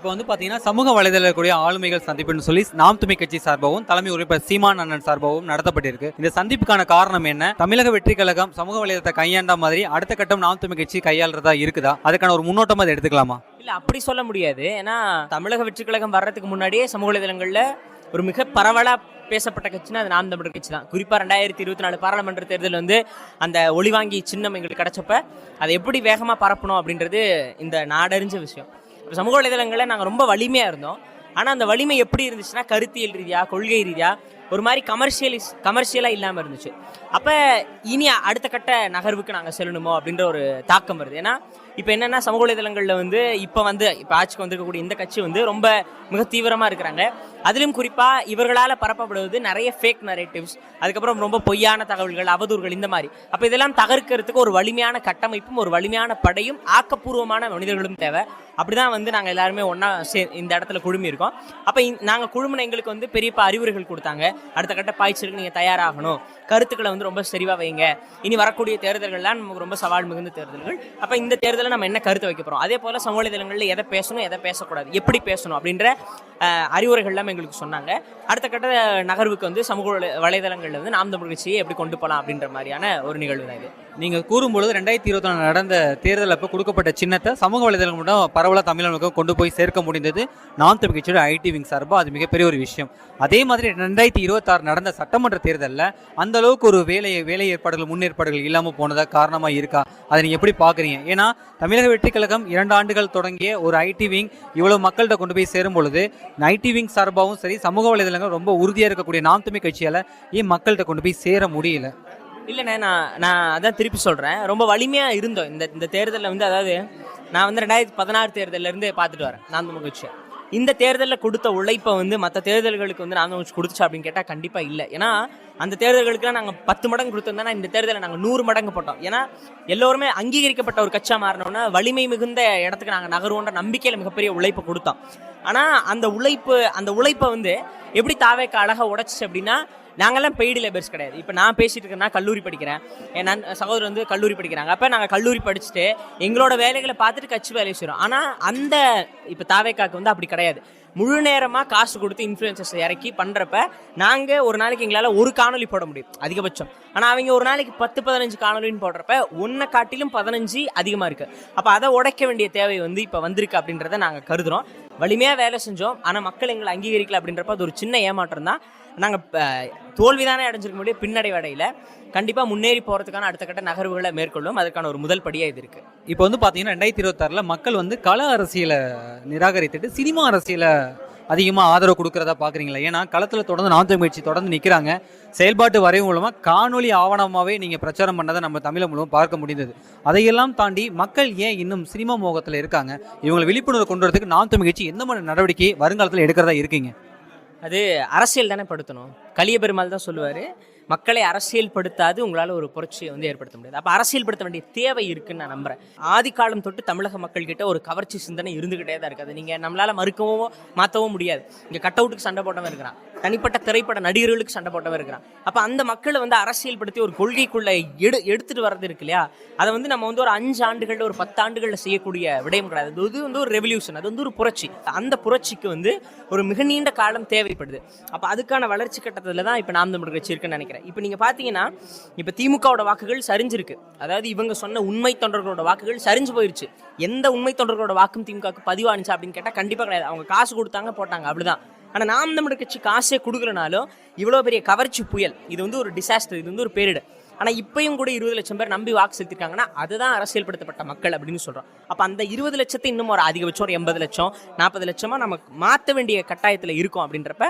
இப்போ வந்து பார்த்தீங்கன்னா சமூக வலைதள கூடிய ஆளுமைகள் சந்திப்புன்னு சொல்லி நாம் தமிழ் கட்சி சார்பாகவும் தலைமை உறுப்பினர் சீமான் அண்ணன் சார்பாகவும் நடத்தப்பட்டிருக்கு. இந்த சந்திப்புக்கான காரணம் என்ன? தமிழக வெற்றி கழகம் சமூக வலைதளத்தை கையாண்ட மாதிரி அடுத்த கட்டம் நாம் தமிழ் கட்சி கையாளுறதா இருக்குதா? அதுக்கான ஒரு முன்னோட்டமா அதை எடுத்துக்கலாமா? இல்ல அப்படி சொல்ல முடியாது. ஏன்னா தமிழக வெற்றி கழகம் வர்றதுக்கு முன்னாடியே சமூக வலைதளங்கள்ல ஒரு மிக பரவலா பேசப்பட்ட கட்சினா அது நாம் தமிழர் கட்சி தான். குறிப்பா 2024 பாராளுமன்ற தேர்தல் வந்து அந்த ஒளிவாங்கி சின்னம் எங்களுக்கு கிடைச்சப்ப அதை எப்படி வேகமா பரப்பணும் அப்படின்றது இந்த நாடறிஞ்ச விஷயம். சமூக வலைதளங்களில் நாங்கள் ரொம்ப வலிமையாக இருந்தோம். ஆனால் அந்த வலிமை எப்படி இருந்துச்சுன்னா கருத்தியல் ரீதியாக கொள்கை ரீதியாக ஒரு மாதிரி கமர்ஷியலாக இல்லாமல் இருந்துச்சு. அப்போ இனி அடுத்த கட்ட நகர்வுக்கு நாங்கள் செல்லணுமோ அப்படின்ற ஒரு தாக்கம் வருது. ஏன்னா இப்போ என்னென்னா சமூக வலைதளங்களில் வந்து இப்போ ஆட்சிக்கு வந்திருக்கக்கூடிய இந்த கட்சி வந்து ரொம்ப மிக தீவிரமாக இருக்கிறாங்க. அதிலும் குறிப்பாக இவர்களால் பரப்பப்படுவது நிறைய ஃபேக் நரேட்டிவ்ஸ், அதுக்கப்புறம் ரொம்ப பொய்யான தகவல்கள், அவதூறுகள், இந்த மாதிரி. அப்போ இதெல்லாம் தகர்க்கிறதுக்கு ஒரு வலிமையான கட்டமைப்பும் ஒரு வலிமையான படையும் ஆக்கப்பூர்வமான மனிதர்களும் தேவை. அப்படிதான் வந்து நாங்கள் எல்லாருமே ஒன்றா இந்த இடத்துல குழுமி இருக்கோம். அப்போ நாங்கள் குழுமின எங்களுக்கு வந்து பெரியப்பா அறிவுரைகள் கொடுத்தாங்க. அடுத்த கட்ட பாய்ச்சலுக்கு நீங்கள் தயாராகணும், கருத்துக்களை வந்து ரொம்ப செறிவாக வைங்க, இனி வரக்கூடிய தேர்தல்கள்லாம் நமக்கு ரொம்ப சவால் மிகுந்த தேர்தல்கள். அப்போ இந்த தேர்தலில் நம்ம என்ன கருத்தை வைக்க போகிறோம், அதே போல் சமூக வலைதளங்களில் எதை பேசணும் எதை பேசக்கூடாது, எப்படி பேசணும் அப்படின்ற அறிவுரைகள்லாம் எங்களுக்கு சொன்னாங்க. அடுத்த கட்ட நகர்வுக்கு வந்து சமூக வலைதளங்களில் வந்து நாம் தமிழ் கட்சியை எப்படி கொண்டு போகலாம் அப்படின்ற மாதிரியான ஒரு நிகழ்வு தான் இது. நீங்கள் கூறும்பொழுது 2024 நடந்த தேர்தல் அப்போ கொடுக்கப்பட்ட சின்னத்தை சமூக வலைதளங்கள் மூலம் பரவலாக தமிழர்களுக்கு கொண்டு போய் சேர்க்க முடிந்தது நாம் தமிழ் கட்சியோட ஐடி விங் சார்பாக. அது மிகப்பெரிய ஒரு விஷயம். அதே மாதிரி 2026 நடந்த சட்டமன்ற தேர்தலில் அந்த அளவுக்கு ஒரு வேலை ஏற்பாடுகள் முன்னேற்பாடுகள் இல்லாமல் போனதா காரணமாக இருக்கா? அதை நீங்கள் எப்படி பார்க்குறீங்க? ஏன்னா தமிழக வெற்றி கழகம் 2 ஆண்டுகள் தொடங்கிய ஒரு ஐடி விங் இவ்வளோ மக்கள்கிட்ட கொண்டு போய் சேரும் பொழுது ஐடி விங் சார்பாகவும் சரி சமூக வலைதளங்கள் ரொம்ப உறுதியாக இருக்கக்கூடிய நாம் தமிழ் கட்சியால் ஏன் மக்கள்கிட்ட கொண்டு போய் சேர முடியல? இல்லைண்ணே, நான் அதான் திருப்பி சொல்கிறேன். ரொம்ப வலிமையாக இருந்தோம் இந்த தேர்தலில் வந்து. அதாவது நான் வந்து 2016 தேர்தலிருந்து பார்த்துட்டு வரேன் நாம் தமிழ் கட்சியை. இந்த தேர்தலில் கொடுத்த உழைப்பை வந்து மற்ற தேர்தல்களுக்கு வந்து நாம் தமிழ் கட்சி கொடுத்துச்சா அப்படின்னு கேட்டால் கண்டிப்பாக இல்லை. ஏன்னா அந்த தேர்தல்களுக்குலாம் நாங்கள் 10 மடங்கு கொடுத்துருந்தோம்னா இந்த தேர்தலில் நாங்கள் 100 மடங்கு போட்டோம். ஏன்னா எல்லோருமே அங்கீகரிக்கப்பட்ட ஒரு கட்சியாக மாறினோன்னா வலிமை மிகுந்த இடத்துக்கு நாங்கள் நகருவோன்ற நம்பிக்கையில் மிகப்பெரிய உழைப்பை கொடுத்தோம். ஆனால் அந்த உழைப்பை வந்து எப்படி தாவேக்க அழகாக உடைச்சிச்சு அப்படின்னா, நாங்கள்லாம் பெய்டு லேபர்ஸ் கிடையாது. இப்போ நான் பேசிட்டு இருக்கேன்னா கல்லூரி படிக்கிறேன், என் சகோதரர் வந்து கல்லூரி படிக்கிறாங்க. அப்போ நாங்கள் கல்லூரி படிச்சுட்டு எங்களோட வேலைகளை பார்த்துட்டு கட்சி வேலையை செய்கிறோம். ஆனால் இப்போ தாவேக்காக்கு வந்து அப்படி கிடையாது. முழு நேரமாக காசு கொடுத்து இன்ஃப்ளூயன்சர்ஸ் இறக்கி பண்ணுறப்ப நாங்கள் ஒரு நாளைக்கு எங்களால் ஒரு காணொலி போட முடியும் அதிகபட்சம். ஆனால் அவங்க ஒரு நாளைக்கு 10-15 காணொலின்னு போடுறப்ப ஒன்றை காட்டிலும் 15 அதிகமாக இருக்குது. அப்போ அதை உடைக்க வேண்டிய தேவை வந்து இப்போ வந்திருக்கு அப்படின்றத நாங்கள் கருதுகிறோம். வலிமையாக வேலை செஞ்சோம், ஆனால் மக்கள் எங்களை அங்கீகரிக்கல அப்படின்றப்ப அது ஒரு சின்ன ஏமாற்றம் தான். நாங்கள் தோல்விதானே அடைஞ்சிருக்க முடியும், பின்னடைவடையில் கண்டிப்பாக முன்னேறி போகிறதுக்கான அடுத்த கட்ட நகர்வுகளை மேற்கொள்ளும். அதுக்கான ஒரு முதல் படியாக இது இருக்குது. இப்போ வந்து பார்த்தீங்கன்னா 2026 மக்கள் வந்து கள அரசியலை நிராகரித்துட்டு சினிமா அரசியலை அதிகமாக ஆதரவு கொடுக்குறதா பார்க்குறீங்களா? ஏன்னா களத்தில் தொடர்ந்து நாம் தமிழ் கட்சி தொடர்ந்து நிற்கிறாங்க. செயல்பாட்டு வரைவு மூலமாக காணொலி ஆவணமாகவே நீங்கள் பிரச்சாரம் பண்ணதை நம்ம தமிழ் மூலம் பார்க்க முடிந்தது. அதையெல்லாம் தாண்டி மக்கள் ஏன் இன்னும் சினிமா மோகத்தில் இருக்காங்க? இவங்களை விழிப்புணர்வு கொண்டு வரதுக்கு நாம் தமிழ் கட்சி எந்த மாதிரி நடவடிக்கை வருங்காலத்தில் எடுக்கிறதா இருக்கீங்க? அது அரசியல் தானே படுத்தணும். கலிய பெருமாள் தான் சொல்லுவார், மக்களை அரசியல் படுத்தாது உங்களால் ஒரு புரட்சியை வந்து ஏற்படுத்த முடியாது. அப்போ அரசியல் படுத்த வேண்டிய தேவை இருக்குன்னு நான் நம்புறேன். ஆதி காலம் தொட்டு தமிழக மக்கள்கிட்ட ஒரு கவர்ச்சி சிந்தனை இருந்துகிட்டே தான் இருக்காது. நீங்கள் நம்மளால் மறுக்கவோ மாற்றவோ முடியாது. இங்கே கட் அவுட்டுக்கு சண்டை போட்டவன் இருக்கிறான், தனிப்பட்ட திரைப்பட நடிகர்களுக்கு சண்டை போட்டவன் இருக்கிறான். அப்போ அந்த மக்களை வந்து அரசியல் படுத்தி ஒரு கொள்கைக்குள்ளே எடுத்துகிட்டு வர்றது இருக்கு இல்லையா, அதை வந்து நம்ம வந்து ஒரு 5 ஆண்டுகளில் ஒரு 10 ஆண்டுகளில் செய்யக்கூடிய விடயம் கிடையாது. அது வந்து ஒரு ரெவல்யூஷன், அது வந்து ஒரு புரட்சி. அந்த புரட்சிக்கு வந்து ஒரு மிக நீண்ட காலம் தேவைப்படுது. அப்போ அதுக்கான வளர்ச்சி கட்டத்தில் தான் இப்போ நாம் தமிழர் கட்சி இருக்குன்னு நினைக்கிறேன். இப்போ நீங்கள் பார்த்தீங்கன்னா இப்போ திமுகவோட வாக்குகள் சரிஞ்சிருக்கு. அதாவது இவங்க சொன்ன உண்மை தொண்டர்களோட வாக்குகள் சரிஞ்சு போயிருச்சு. எந்த உண்மை தொண்டர்களோட வாக்கும் திமுகவுக்கு பதிவானுச்சா அப்படின்னு கேட்டால் கண்டிப்பாக கிடையாது. அவங்க காசு கொடுத்தாங்க போட்டாங்க, அப்படிதான். ஆனால் நாம் தமிழர் கட்சி காசே கொடுக்கலனாலும் இவ்வளோ பெரிய கவர்ச்சி புயல், இது வந்து ஒரு டிசாஸ்டர், இது வந்து ஒரு பேரிடர். ஆனால் இப்பயும் கூட 20 லட்சம் பேர் நம்பி வாக்கு செலுத்திருக்காங்கன்னா அதுதான் அரசியல்படுத்தப்பட்ட மக்கள் அப்படின்னு சொல்கிறோம். அப்போ அந்த 20 லட்சத்தை இன்னும் ஒரு அதிகபட்சம் ஒரு 80 லட்சம் 40 லட்சமாக நமக்கு மாற்ற வேண்டிய கட்டாயத்தில் இருக்கும். அப்படின்றப்ப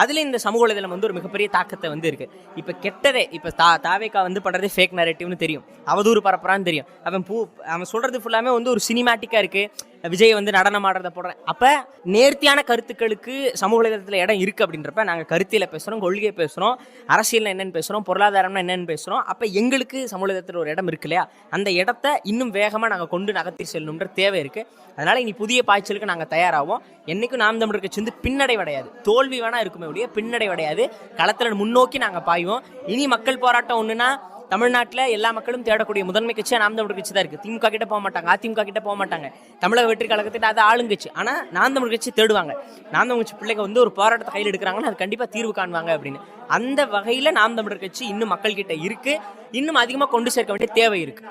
அதில் இந்த சமூக வலைதளம் வந்து ஒரு மிகப்பெரிய தாக்கத்தை வந்து இருக்குது. இப்போ கெட்டதே இப்போ தாவேக்கா வந்து பண்ணுறதே ஃபேக் நரேட்டிவ்னு தெரியும், அவதூறு பரப்புறான்னு தெரியும். அவன் சொல்கிறது ஃபுல்லாமே வந்து ஒரு சினிமேட்டிக்காக இருக்குது. விஜய் வந்து நடனம் ஆடுறத போடுறேன். அப்போ நேர்த்தியான கருத்துக்களுக்கு சமூக வலைதளத்தில் இடம் இருக்குது. அப்படின்றப்ப நாங்கள் கருத்தியில் பேசுகிறோம், கொள்கையை பேசுகிறோம், அரசியல் என்னென்னு பேசுகிறோம், பொருளாதாரம்னா என்னென்னு பேசுகிறோம். அப்போ எங்களுக்கு சமூக வலைதளத்தில் ஒரு இடம் இருக்கு இல்லையா, அந்த இடத்த இன்னும் வேகமாக நாங்கள் கொண்டு நகர்த்தி செல்லணுன்ற தேவை இருக்குது. அதனால் இனி புதிய பாய்ச்சலுக்கு நாங்கள் தயாராகும். என்றைக்கும் நாம் தமிழர் கட்சி வந்து பின்னடைவடையாது. தோல்வி வேணா இருக்குமே ஒழிய பின்னடைவடையாது. களத்தில் முன்னோக்கி நாங்கள் பாய்வோம். இனி மக்கள் போராட்டம் ஒன்றுனா தமிழ்நாட்டில் எல்லா மக்களும் தேடக்கூடிய முதன்மை கட்சியாக நாம் தமிழர் கட்சி தான் இருக்குது. திமுக கிட்ட போக மாட்டாங்க, அதிமுக கிட்ட போக மாட்டாங்க, தமிழக வெற்றி கழகத்திட்ட அது ஆளுங்கட்சி. ஆனால் நாம் தமிழர் கட்சி தேடுவாங்க. நாம் தமிழ் கட்சி பிள்ளைங்க வந்து ஒரு போராட்டத்தை கையில் எடுக்கிறாங்கன்னா அது கண்டிப்பாக தீர்வு காணுவாங்க அப்படின்னு. அந்த வகையில் நாம் தமிழர் கட்சி இன்னும் மக்கள் கிட்ட இருக்கு, இன்னும் அதிகமாக கொண்டு சேர்க்க வேண்டிய தேவை இருக்கு.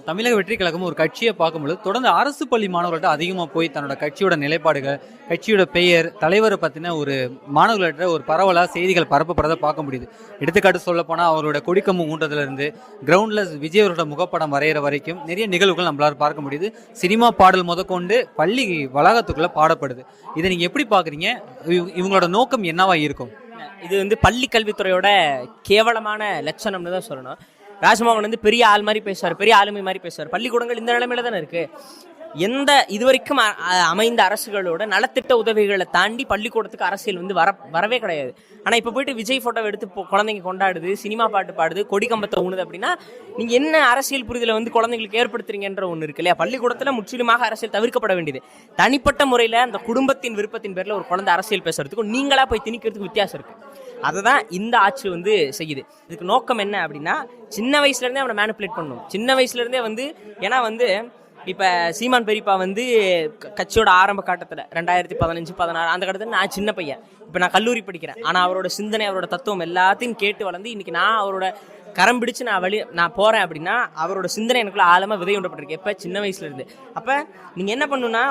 தமிழக வெற்றி கழகம் ஒரு கட்சியை பார்க்கும்போது தொடர்ந்து அரசு பள்ளி மாணவர்கள்ட்ட அதிகமாக போய் தன்னோட கட்சியோட நிலைப்பாடுகள், கட்சியோட பெயர், தலைவரை பற்றின ஒரு மாணவர்கள்ட்ட ஒரு பரவலாக செய்திகள் பரப்பப்படுறதை பார்க்க முடியுது. எடுத்துக்காட்டு சொல்ல போனால் அவரோட கொடிக்கம்பு ஊன்றதுலேருந்து கிரவுண்டில் விஜய் அவரோட முகப்படம் வரைகிற வரைக்கும் நிறைய நிகழ்வுகள் நம்மளால பார்க்க முடியுது. சினிமா பாடல் முதற்கொண்டு பள்ளி வளாகத்துக்குள்ளே பாடப்படுது. இதை நீங்கள் எப்படி பார்க்குறீங்க? இவங்களோட நோக்கம் என்னவா இருக்கும்? இது வந்து பள்ளி கல்வித்துறையோட கேவலமான லட்சணம்னு தான் சொல்லணும். ராஜ்மோகன் வந்து பெரிய ஆள் மாதிரி பேசுவார், பெரிய ஆளுமை மாதிரி பேசுவார். பள்ளிக்கூடங்கள் இந்த நிலைமையில தானே இருக்கு. எந்த இதுவரைக்கும் அமைந்த அரசுகளோட நலத்திட்ட உதவிகளை தாண்டி பள்ளிக்கூடத்துக்கு அரசியல் வந்து வரவே கிடையாது. ஆனால் இப்போ போயிட்டு விஜய் ஃபோட்டோ எடுத்து குழந்தைங்க கொண்டாடுது, சினிமா பாட்டு பாடுது, கொடி கம்பத்தை ஊணுது அப்படின்னா நீங்கள் என்ன அரசியல் புரிதலை வந்து குழந்தைங்களுக்கு ஏற்படுத்துறீங்கன்ற ஒன்று இருக்கு இல்லையா? பள்ளிக்கூடத்தில் முற்றிலுமாக அரசியல் தவிர்க்கப்பட வேண்டியது. தனிப்பட்ட முறையில் அந்த குடும்பத்தின் விருப்பத்தின் பேரில் ஒரு குழந்தை அரசியல் பேசுறதுக்கும் நீங்களா போய் திணிக்கிறதுக்கு வித்தியாசம் இருக்கு. அதை தான் இந்த ஆட்சி வந்து செய்யுது. இதுக்கு நோக்கம் என்ன அப்படின்னா, சின்ன வயசுலேருந்தே அவனை மேனிப்புலேட் பண்ணணும். சின்ன வயசுலேருந்தே வந்து, ஏன்னா வந்து இப்போ சீமான் பெரியப்பா வந்து கட்சியோட ஆரம்ப காட்டத்தில் 2015-16 அந்த கட்டத்தில் நான் சின்ன பையன், இப்போ நான் கல்லூரி படிக்கிறேன். ஆனால் அவரோட சிந்தனை, அவரோட தத்துவம் எல்லாத்தையும் கேட்டு வளர்ந்து இன்னைக்கு நான் அவரோட கரம் பிடிச்சு நான் போகிறேன் அப்படின்னா அவரோட சிந்தனை எனக்குள்ள ஆழமாக விதை உண்டப்பட்டிருக்கு. எப்போ? சின்ன வயசுலேருந்து. அப்போ நீங்கள் என்ன பண்ணணும்னா,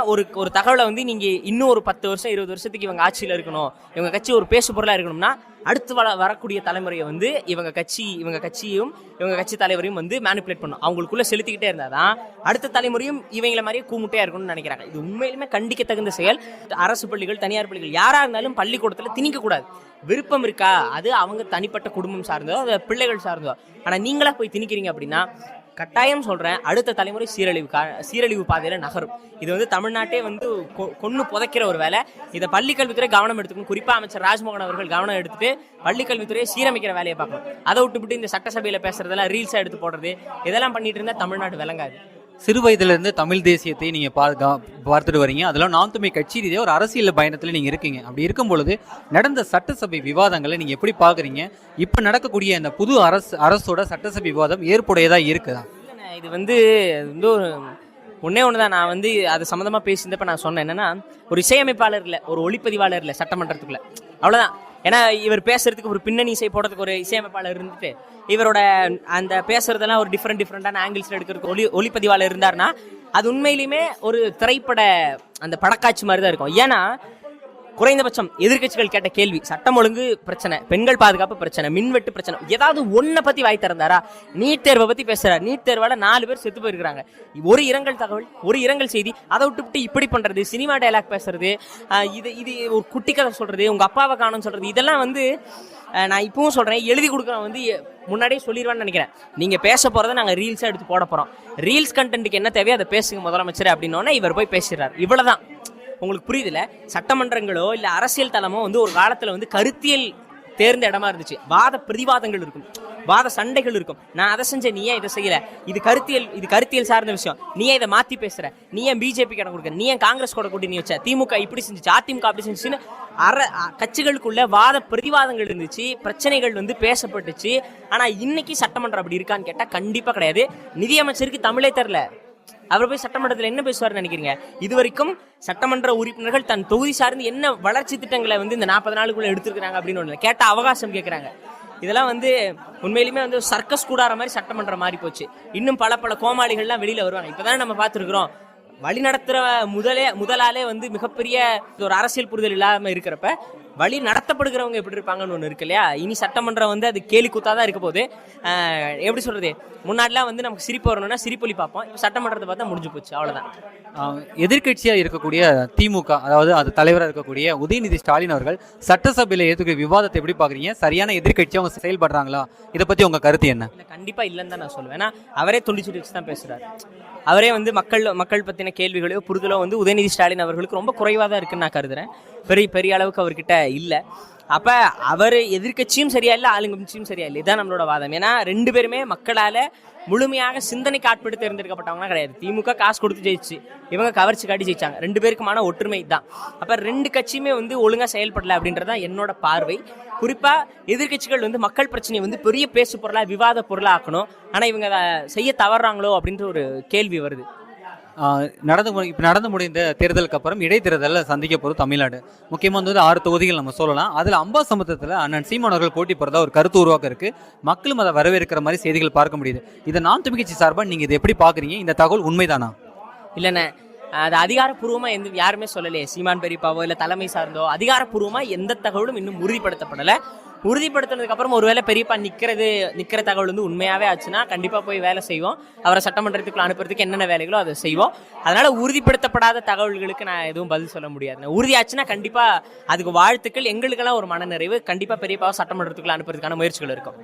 ஒரு தகவலை வந்து நீங்கள் இன்னும் ஒரு 10 வருஷம் 20 வருஷத்துக்கு இவங்க ஆட்சியில் இருக்கணும், இவங்க கட்சி ஒரு பேசு பொருளாக இருக்கணும்னா அடுத்து வரக்கூடிய தலைமுறையை வந்து இவங்க கட்சியும் இவங்க கட்சி தலைவரையும் வந்து மேனிப்புலேட் பண்ணும். அவங்களுக்குள்ள செலுத்திக்கிட்டே இருந்தாதான் அடுத்த தலைமுறையும் இவங்களை மாதிரியே கூமுட்டையா இருக்கணும்னு நினைக்கிறாங்க. இது உண்மையிலுமே கண்டிக்க தகுந்த செயல். அரசு பள்ளிகள், தனியார் பள்ளிகள், யாரா இருந்தாலும் பள்ளிக்கூடத்தில் திணிக்க கூடாது. விருப்பம் இருக்கா, அது அவங்க தனிப்பட்ட குடும்பம் சார்ந்தோ, அது பிள்ளைகள் சார்ந்தோ. ஆனா நீங்களா போய் திணிக்கிறீங்க அப்படின்னா கட்டாயம் சொல்றேன், அடுத்த தலைமுறை சீரழிவு பாதையில நகரும். இது வந்து தமிழ்நாட்டே வந்து கொன்னு புதைக்கிற ஒரு வேலை. இதை பள்ளிக்கல்வித்துறை கவனம் எடுத்துக்கணும். குறிப்பா அமைச்சர் ராஜ்மோகன் அவர்கள் கவனம் எடுத்துட்டு பள்ளிக்கல்வித்துறையை சீரமைக்கிற வேலையை பார்க்கணும். அதை விட்டுவிட்டு இந்த சட்டசபையில பேசுறதெல்லாம் ரீல்ஸா எடுத்து போடுறது, இதெல்லாம் பண்ணிட்டு இருந்தா தமிழ்நாடு விளங்காது. சிறு வயதிலிருந்து தமிழ் தேசியத்தை நீங்கள் பார்த்துட்டு வரீங்க. அதெல்லாம் நாம் தமிழ் கட்சி ரீதியாக ஒரு அரசியல் பயணத்தில் நீங்கள் இருக்கீங்க. அப்படி இருக்கும் பொழுது நடந்த சட்டசபை விவாதங்களை நீங்கள் எப்படி பார்க்குறீங்க? இப்போ நடக்கக்கூடிய இந்த புது அரசோட சட்டசபை விவாதம் ஏற்புடையதாக இருக்குதா? இது வந்து ஒரு ஒன்று தான். நான் வந்து அது சம்மந்தமாக பேசியிருந்தப்ப நான் சொன்னேன் என்னன்னா, ஒரு இசையமைப்பாளர் இல்லை, ஒரு ஒளிப்பதிவாளர் இல்லை சட்டமன்றத்துக்குள்ள, அவ்வளோதான். ஏன்னா இவர் பேசுறதுக்கு ஒரு பின்னணி இசை போடுறதுக்கு ஒரு இசையமைப்பாளர் இருந்துட்டு இவரோட அந்த பேசுறதெல்லாம் ஒரு டிஃப்ரெண்டான ஆங்கிள்ஸ்ல எடுக்கிறதுக்கு ஒளிப்பதிவாளர் இருந்தாருன்னா அது உண்மையிலுமே ஒரு திரைப்பட அந்த படக்காட்சி மாதிரி தான் இருக்கும். ஏன்னா குறைந்தபட்சம் எதிர்கட்சிகள் கேட்ட கேள்வி, சட்டம் ஒழுங்கு பிரச்சனை, பெண்கள் பாதுகாப்பு பிரச்சனை, மின்வெட்டு பிரச்சனை, ஏதாவது ஒன்றை பத்தி வாய் திறந்தாரா? நீட் தேர்வை பத்தி பேசுறாரு. நீட் தேர்வால 4 பேர் செத்து போயிருக்காங்க. ஒரு இரங்கல் தகவல், ஒரு இரங்கல் செய்தி, அதை விட்டு இப்படி பண்றது, சினிமா டைலாக் பேசுறது, இது ஒரு குட்டி கதை சொல்றது, உங்க அப்பாவை காணும்னு சொல்றது, இதெல்லாம் வந்து நான் இப்பவும் சொல்றேன், எழுதி கொடுக்குறேன் வந்து முன்னாடியே சொல்லிடுவான்னு நினைக்கிறேன். நீங்க பேச போறதை நாங்க ரீல்ஸா எடுத்து போட போறோம். ரீல்ஸ் கண்டென்ட்டுக்கு என்ன தேவையோ அதை பேசுங்க முதலமைச்சர் அப்படின்னோன்னா இவர் போய் பேசுறாரு. இவ்வளவுதான். உங்களுக்கு புரியுதுல? சட்டமன்றங்களோ இல்ல அரசியல் தளமோ வந்து ஒரு காலத்துல வந்து கருத்தியல் தேர்ந்த இடமா இருந்துச்சு. வாத பிரதிவாதங்கள் இருக்கும், வாத சண்டைகள் இருக்கும். நான் அதை செஞ்சேன், நீ ஏன் இதை செய்யல, இது கருத்தியல் சார்ந்த விஷயம், நீ ஏன் இதை மாத்தி பேசுற, நீ ஏன் பிஜேபி கடன் கொடுக்குற, நீ ஏன் காங்கிரஸ் கூட கூட்டி நீ வச்ச, திமுக இப்படி செஞ்சுச்சு, அதிமுக அப்படி செஞ்சுச்சுன்னு கட்சிகளுக்குள்ள வாத பிரதிவாதங்கள் இருந்துச்சு, பிரச்சனைகள் வந்து பேசப்பட்டுச்சு. ஆனா இன்னைக்கு சட்டமன்றம் அப்படி இருக்கான்னு கேட்டா கண்டிப்பா கிடையாது. நிதியமைச்சருக்கு தமிழே தெரியல, அவர் போய் சட்டமன்றத்தில் என்ன பேசுவார்னு நினைக்கிறீங்க? இதுவரைக்கும் சட்டமன்ற உறுப்பினர்கள் தன் தொகுதி சார்ந்து என்ன வளர்ச்சி திட்டங்களை வந்து இந்த 40 நாளுக்குள்ள எடுத்துருக்காங்க அப்படின்னு ஒண்ணு கேட்ட அவகாசம் கேட்கறாங்க. இதெல்லாம் வந்து உண்மையிலுமே வந்து சர்க்கஸ் கூடார மாதிரி சட்டமன்றம் மாறி போச்சு. இன்னும் பல கோமாளிகள்லாம் வெளியில வருவாங்க. இப்பதான் நம்ம பார்த்துருக்கிறோம். வழி நடத்துற முதலாலே வந்து மிகப்பெரிய ஒரு அரசியல் புரிதல் இல்லாம இருக்கிறப்ப வழி நடத்தப்படுகிறவங்க எப்படி இருப்பாங்கன்னு ஒன்று இருக்கு இல்லையா? இனி சட்டமன்றம் வந்து அது கேலி கூத்தாதான் இருக்க போது. எப்படி சொல்றது, முன்னாடிலாம் வந்து நமக்கு சிரிப்பு வரணும்னா சிரிப்பொலி பார்ப்போம், இப்போ சட்டமன்றத்தை பார்த்தா முடிஞ்சு போச்சு, அவ்வளோதான். எதிர்கட்சியா இருக்கக்கூடிய திமுக, அதாவது அது தலைவராக இருக்கக்கூடிய உதயநிதி ஸ்டாலின் அவர்கள் சட்டசபையில் ஏற்றுக்கிற விவாதத்தை எப்படி பாக்குறீங்க? சரியான எதிர்கட்சியா அவங்க செயல்படுறாங்களா? இதை பத்தி உங்க கருத்து என்ன? கண்டிப்பா இல்லைன்னு தான் நான் சொல்லுவேன். ஏன்னா அவரே துண்டிச்சுட்டு வச்சு தான் பேசுறாரு. அவரே வந்து மக்கள் பத்தின கேள்விகளோ புரிதலோ வந்து உதயநிதி ஸ்டாலின் அவர்களுக்கு ரொம்ப குறைவாக தான் இருக்குன்னு நான் கருதுறேன். பெரிய அளவுக்கு அவர்கிட்ட இல்லை. அப்ப அவர் எதிர்கட்சியும் சரியா இல்லை, ஆளுங்கட்சியும் சரியா இல்லை. இதுதான் நம்மளோட வாதம். ஏன்னா 2 பேருமே மக்களால முழுமையாக சிந்தனைக்கு ஆட்பட்டு தேர்ந்தெடுக்கப்பட்டவங்களாம் கிடையாது. திமுக காசு கொடுத்து ஜெயிச்சு, இவங்க கவர்ச்சி காட்டி ஜெயிச்சாங்க. 2 பேருக்குமான ஒற்றுமை தான். அப்போ 2 கட்சியுமே வந்து ஒழுங்காக செயல்படல அப்படின்றதான் என்னோட பார்வை. குறிப்பாக எதிர்கட்சிகள் வந்து மக்கள் பிரச்சனையை வந்து பெரிய பேசு பொருளாக விவாத பொருளாக ஆக்கணும். ஆனால் இவங்க அதை செய்ய தவறுறாங்களோ அப்படின்ற ஒரு கேள்வி வருது. நடந்து முடிந்த தேர்தலுக்கு அப்புறம் இடைத்தேர்தலில் சந்திக்க போகிறது தமிழ்நாடு. முக்கியமாக வந்து 6 தொகுதிகள் நம்ம சொல்லலாம். அதில் அம்பாசமுத்திரத்தில் அண்ணன் சீமான் அவர்கள் போட்டி போகிறதா ஒரு கருத்து உருவாக்க இருக்கு. மக்களும் அதை வரவேற்கிற மாதிரி செய்திகள் பார்க்க முடியுது. இதை நாம் தமிழ் கட்சி சார்பாக நீங்கள் இதை எப்படி பார்க்குறீங்க? இந்த தகவல் உண்மைதானா? இல்லைண்ணே, அது அதிகாரப்பூர்வமாக யாருமே சொல்லலையே. சீமான் பெரியப்பாவோ இல்லை தலைமை சார்ந்தோ அதிகாரப்பூர்வமாக எந்த தகவலும் இன்னும் உறுதிப்படுத்தப்படலை. உறுதிப்படுத்தினதுக்கு அப்புறம் ஒருவேளை பெரியப்பா நிற்கிற தகவல் வந்து உண்மையாவே ஆச்சுன்னா கண்டிப்பாக போய் வேலை செய்வோம். அவரை சட்டமன்றத்துக்குள்ள அனுப்புறதுக்கு என்னென்ன வேலைகளோ அதை செய்வோம். அதனால உறுதிப்படுத்தப்படாத தகவல்களுக்கு நான் எதுவும் பதில் சொல்ல முடியாது. உறுதியாச்சுன்னா கண்டிப்பாக அதுக்கு வாழ்த்துக்கள். எங்களுக்கெல்லாம் ஒரு மனநிறைவு. கண்டிப்பாக பெரியப்பாவை சட்டமன்றத்துக்குள்ள அனுப்புறதுக்கான முயற்சிகள் இருக்கும்.